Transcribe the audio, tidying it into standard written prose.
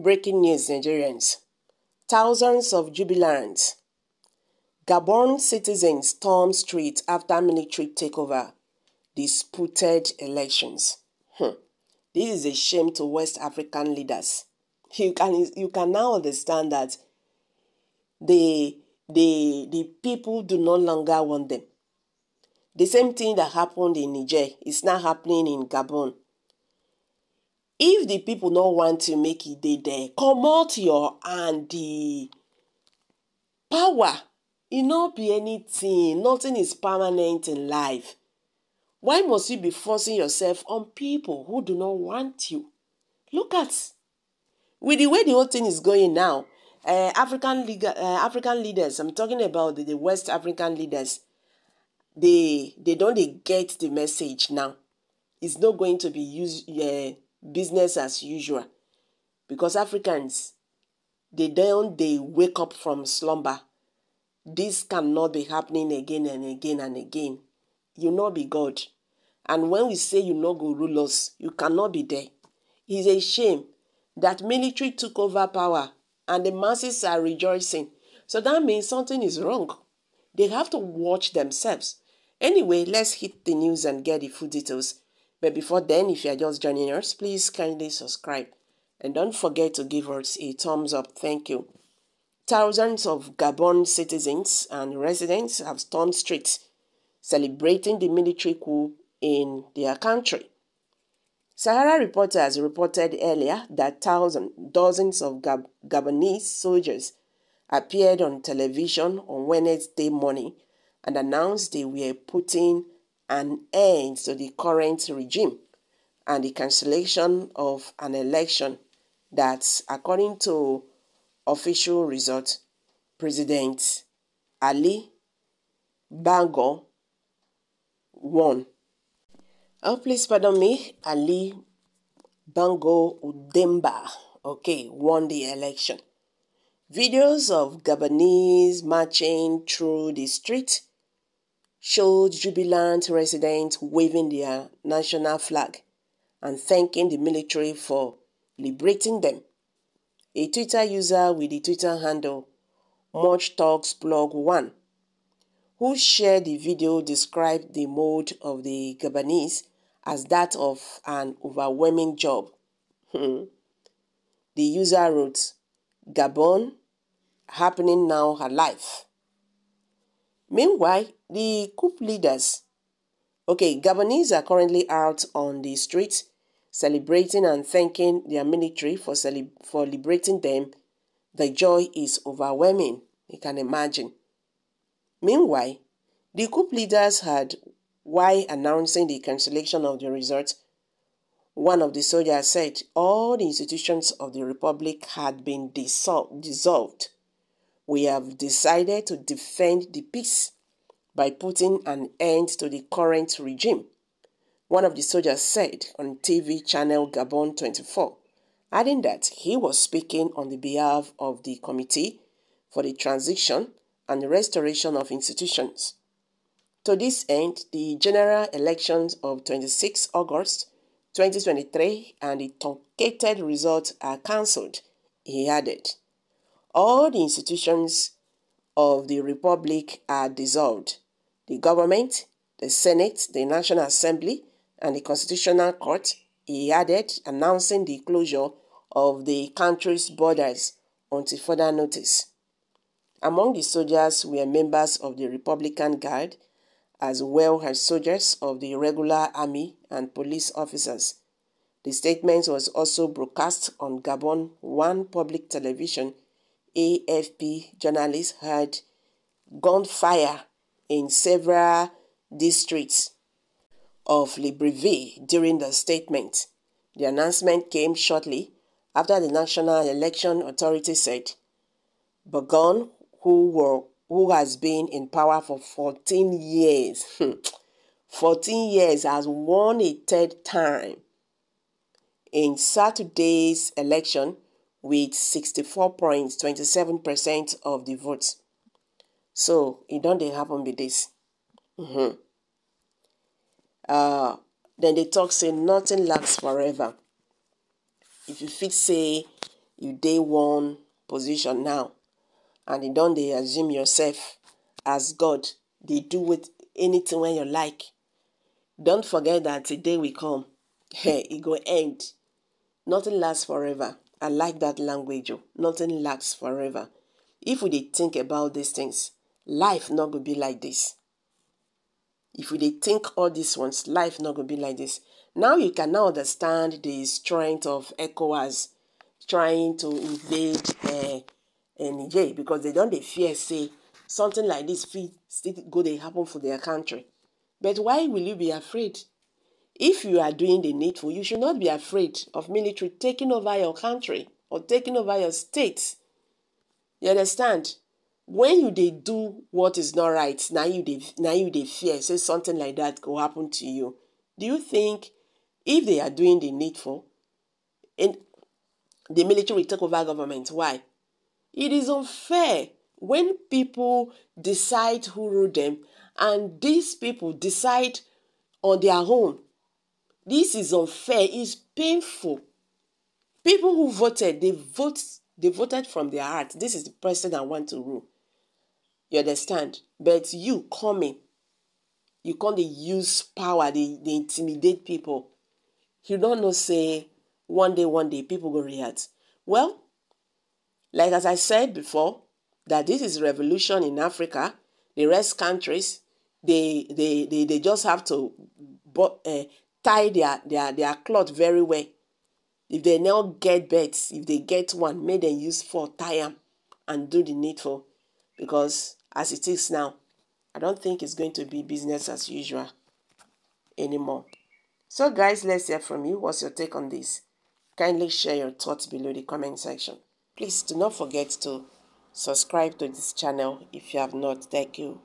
Breaking news, Nigerians. Thousands of jubilants. Gabon citizens storm street after military takeover. Disputed elections. This is a shame to West African leaders. You can now understand that the people do no longer want them. The same thing that happened in Niger is now happening in Gabon. If the people don't want to make it there, come out your and the power. It not be anything. Nothing is permanent in life. Why must you be forcing yourself on people who do not want you? Look at with the way the whole thing is going now. African leaders. I'm talking about the West African leaders. They don't get the message now. It's not going to be business as usual, because Africans they wake up from slumber. This cannot be happening again and again and again. You not be God, and when we say you not go rule us, you cannot be there. It's a shame that military took over power and the masses are rejoicing. So that means something is wrong. They have to watch themselves. Anyway, let's hit the news and get the full details. But before then, if you are just joining us, please kindly subscribe. And don't forget to give us a thumbs up. Thank you. Thousands of Gabon citizens and residents have stormed streets, celebrating the military coup in their country. Sahara Reporters reported earlier that dozens of Gabonese soldiers appeared on television on Wednesday morning and announced they were putting an end to the current regime and the cancellation of an election that, according to official results, President Ali Bongo won. Oh, please pardon me, Ali Bongo Ondimba, won the election. Videos of Gabonese marching through the street showed jubilant residents waving their national flag and thanking the military for liberating them. A Twitter user with the Twitter handle Much Talks Blog 1, who shared the video, described the mood of the Gabonese as that of an overwhelming job. The user wrote, "Gabon, happening now alive." Meanwhile, the coup leaders, Gabonese are currently out on the streets celebrating and thanking their military for liberating them. The joy is overwhelming, you can imagine. Meanwhile, the coup leaders had, while announcing the cancellation of the result, one of the soldiers said all the institutions of the republic had been dissolved. We have decided to defend the peace by putting an end to the current regime, one of the soldiers said on TV channel Gabon 24, adding that he was speaking on the behalf of the Committee for the Transition and the Restoration of Institutions. To this end, the general elections of 26 August 2023 and the truncated results are cancelled, he added. All the institutions of the Republic are dissolved. The government, the Senate, the National Assembly, and the Constitutional Court, he added, announcing the closure of the country's borders until further notice. Among the soldiers were members of the Republican Guard, as well as soldiers of the regular army and police officers. The statement was also broadcast on Gabon 1 public television. AFP journalists heard gunfire in several districts of Libreville during the statement. The announcement came shortly after the National Election Authority said Bongo, who has been in power for 14 years, 14 years, has won a third time in Saturday's election with 64.27% of the votes. So, it don't happen with this. Then they talk say nothing lasts forever. If you fit say you day one position now, and you don't they assume yourself as God. They do with anything when you like. Don't forget that the day will come. Hey, it go end. Nothing lasts forever. I like that language. Oh. Nothing lasts forever. If we dey think about these things, life not going to be like this. If we dey think all these ones, life not going to be like this. Now you can now understand the strength of ECOWAS trying to invade Niger, because they don't fear say something like this still go dey happen for their country. But why will you be afraid? If you are doing the needful, you should not be afraid of military taking over your country or taking over your state. You understand? When you dey do what is not right, now you dey fear, say something like that will happen to you. Do you think if they are doing the needful, and the military will take over government? Why? It is unfair when people decide who rule them and these people decide on their own. This is unfair. It's painful. People who voted, they voted from their heart. This is the person I want to rule. You understand? But you coming, you can't use power, they intimidate people. You don't know, say, one day, people go react. Well, like as I said before, that this is revolution in Africa. The rest countries, they just have to tie their cloth very well. If they now get bets, if they get one, may they use 4, tie them and do the needful. Because as it is now, I don't think it's going to be business as usual anymore. So guys, let's hear from you. What's your take on this? Kindly share your thoughts below the comment section. Please do not forget to subscribe to this channel if you have not. Thank you.